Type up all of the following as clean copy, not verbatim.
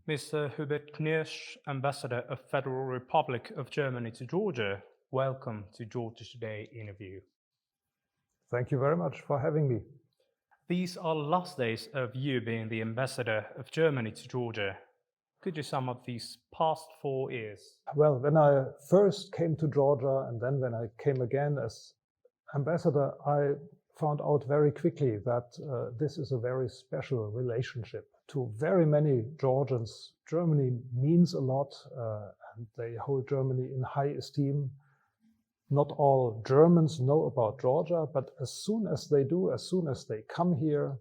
Mr. Hubert Knirsch, Ambassador of Federal Republic of Germany to Georgia, welcome to Georgia Today interview. Thank you very much for having me. These are last days of you being the Ambassador of Germany to Georgia. Could you sum up these past 4 years? Well, when I first came to Georgia and then when I came again as ambassador, I found out very quickly that this is a very special relationship. To very many Georgians, Germany means a lot and they hold Germany in high esteem. Not all Germans know about Georgia, but as soon as they do, as soon as they come here,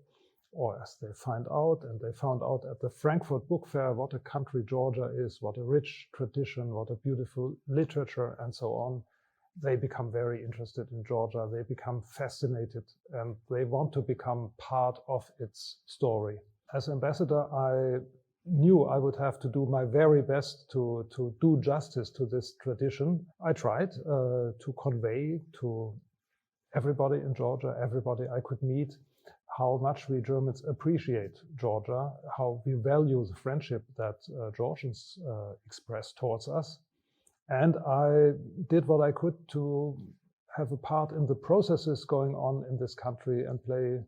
or as they find out, and they found out at the Frankfurt Book Fair what a country Georgia is, what a rich tradition, what a beautiful literature, and so on, they become very interested in Georgia. They become fascinated, and they want to become part of its story. As ambassador, I knew I would have to do my very best to do justice to this tradition. I tried to convey to everybody in Georgia, everybody I could meet, how much we Germans appreciate Georgia, how we value the friendship that Georgians express towards us. And I did what I could to have a part in the processes going on in this country and play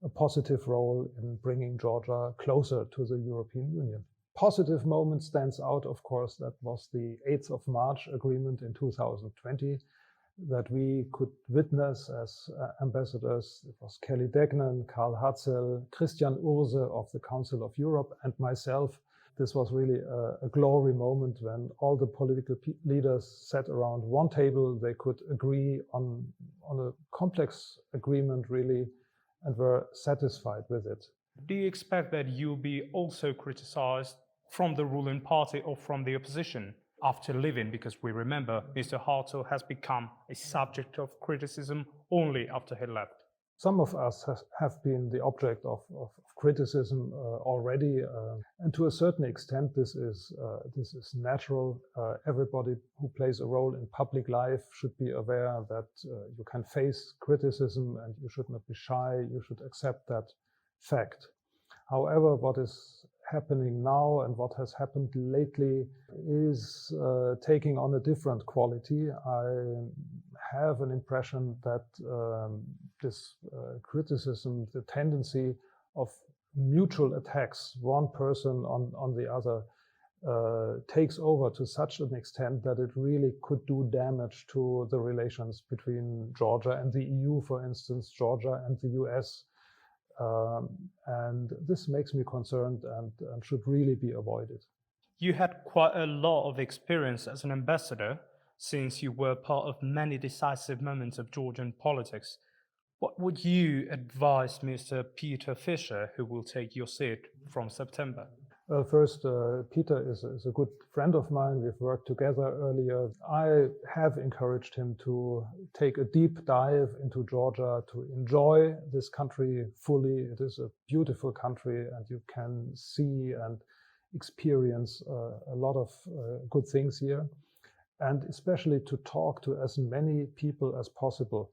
a positive role in bringing Georgia closer to the European Union. Positive moment stands out, of course, that was the 8th of March agreement in 2020 that we could witness as ambassadors. It was Kelly Degnan, Karl Hatzel, Christian Urse of the Council of Europe, and myself. This was really a glory moment when all the political leaders sat around one table. They could agree on a complex agreement, really, and were satisfied with it. Do you expect that you'll be also criticized from the ruling party or from the opposition after leaving? Because we remember Mr. Hartel has become a subject of criticism only after he left. Some of us have been the object of criticism already, and to a certain extent this is natural. Everybody who plays a role in public life should be aware that you can face criticism and you should not be shy. You should accept that fact. However, what is happening now and what has happened lately is taking on a different quality. I have an impression that this criticism, the tendency of mutual attacks, one person on the other, takes over to such an extent that it really could do damage to the relations between Georgia and the EU, for instance, Georgia and the US. And this makes me concerned and should really be avoided. You had quite a lot of experience as an ambassador since you were part of many decisive moments of Georgian politics. What would you advise Mr. Peter Fischer, who will take your seat from September? First, Peter is a good friend of mine. We've worked together earlier. I have encouraged him to take a deep dive into Georgia, to enjoy this country fully. It is a beautiful country, and you can see and experience a lot of good things here. And especially to talk to as many people as possible,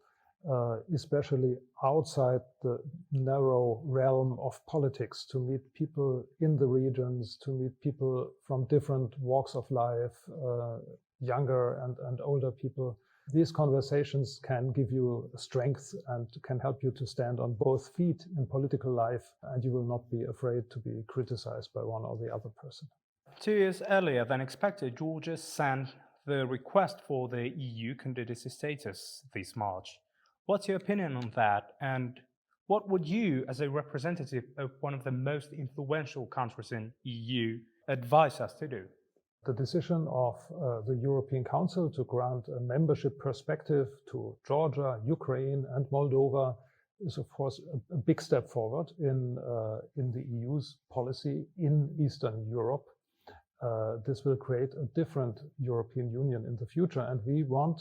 especially outside the narrow realm of politics, to meet people in the regions, to meet people from different walks of life, younger and older people. These conversations can give you strength and can help you to stand on both feet in political life, and you will not be afraid to be criticized by one or the other person. 2 years earlier than expected, Georgia sent the request for the EU candidacy status this March. What's your opinion on that, and what would you, as a representative of one of the most influential countries in EU, advise us to do? The decision of the European Council to grant a membership perspective to Georgia, Ukraine, and Moldova is, of course, a big step forward in the EU's policy in Eastern Europe. This will create a different European Union in the future, and we want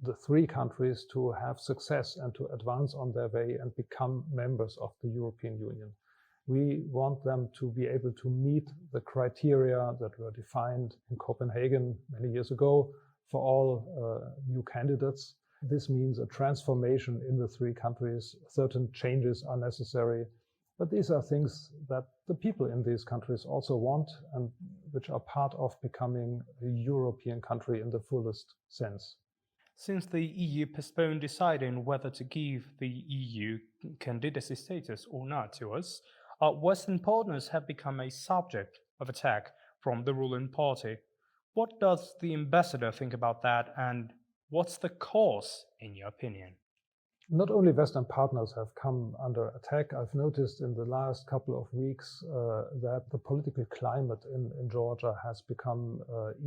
the 3 countries to have success and to advance on their way and become members of the European Union. We want them to be able to meet the criteria that were defined in Copenhagen many years ago for all new candidates. This means a transformation in the 3 countries. Certain changes are necessary. But these are things that the people in these countries also want and which are part of becoming a European country in the fullest sense. Since the EU postponed deciding whether to give the EU candidacy status or not to us, our Western partners have become a subject of attack from the ruling party. What does the ambassador think about that, and what's the cause, in your opinion? Not only Western partners have come under attack. I've noticed in the last couple of weeks that the political climate in Georgia has become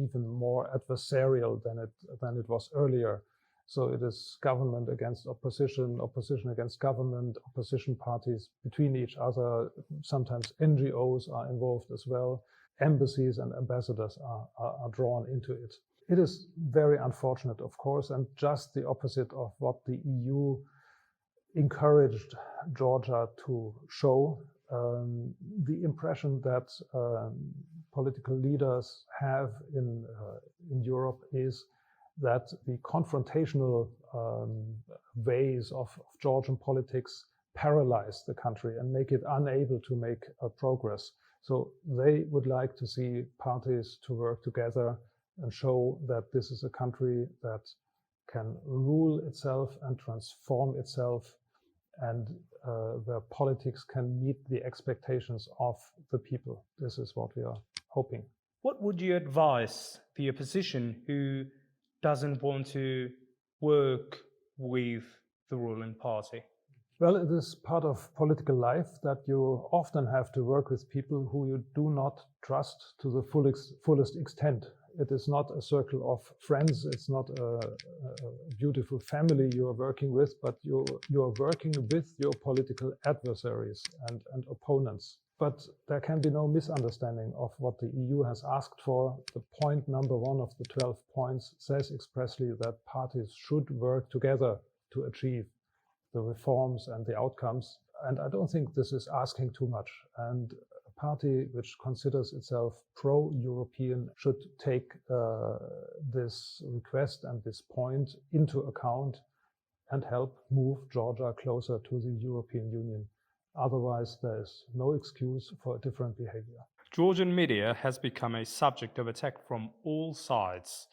even more adversarial than it was earlier. So it is government against opposition, opposition against government, opposition parties between each other. Sometimes NGOs are involved as well. Embassies and ambassadors are drawn into it. It is very unfortunate, of course, and just the opposite of what the EU encouraged Georgia to show. The impression that political leaders have in Europe is that the confrontational ways of Georgian politics paralyze the country and make it unable to make progress. So they would like to see parties to work together and show that this is a country that can rule itself and transform itself, and where politics can meet the expectations of the people. This is what we are hoping. What would you advise the opposition who doesn't want to work with the ruling party? Well, it is part of political life that you often have to work with people who you do not trust to the fullest extent. It is not a circle of friends, it's not a beautiful family you are working with, but you are working with your political adversaries and opponents. But there can be no misunderstanding of what the EU has asked for. The point number 1 of the 12 points says expressly that parties should work together to achieve the reforms and the outcomes. And I don't think this is asking too much. And a party which considers itself pro-European should take this request and this point into account and help move Georgia closer to the European Union. Otherwise, there is no excuse for different behavior. Georgian media has become a subject of attack from all sides.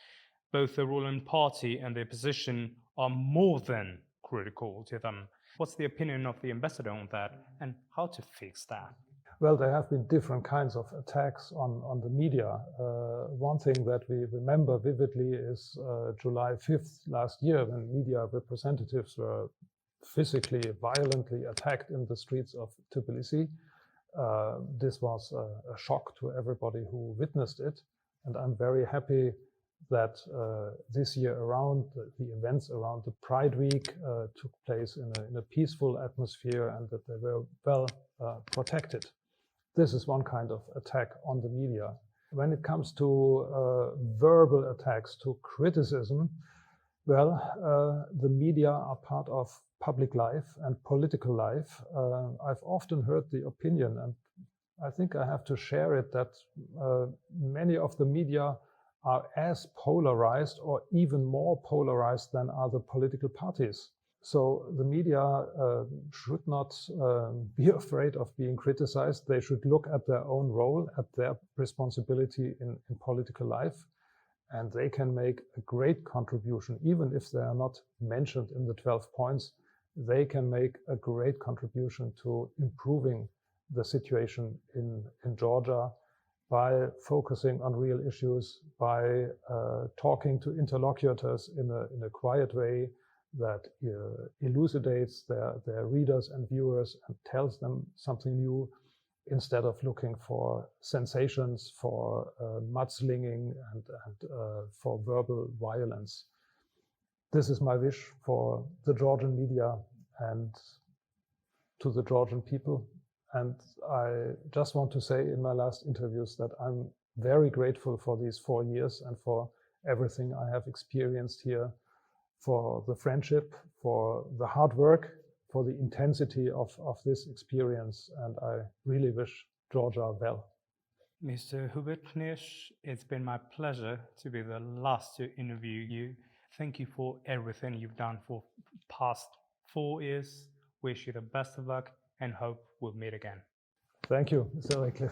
Both the ruling party and the opposition are more than critical to them. What's the opinion of the ambassador on that, and how to fix that? Well, there have been different kinds of attacks on the media. One thing that we remember vividly is July 5th last year, when media representatives were physically, violently attacked in the streets of Tbilisi. This was a shock to everybody who witnessed it, and I'm very happy that this year around, the events around the Pride Week took place in a peaceful atmosphere, and that they were well protected. This is one kind of attack on the media. When it comes to verbal attacks, to criticism, well, the media are part of public life and political life. I've often heard the opinion, and I think I have to share it, that many of the media are as polarized or even more polarized than other political parties. So the media should not be afraid of being criticized. They should look at their own role, at their responsibility in political life, and they can make a great contribution. Even if they are not mentioned in the 12 points, they can make a great contribution to improving the situation in Georgia by focusing on real issues, by talking to interlocutors in a quiet way that elucidates their readers and viewers and tells them something new, instead of looking for sensations, for mudslinging and for verbal violence. This is my wish for the Georgian media and to the Georgian people. And I just want to say in my last interviews that I'm very grateful for these 4 years and for everything I have experienced here, for the friendship, for the hard work, for the intensity of this experience. And I really wish Georgia well. Mr. Hubert Knirsch, it's been my pleasure to be the last to interview you. Thank you for everything you've done for past 4 years. Wish you the best of luck and hope we'll meet again. Thank you, Mr. Rekle.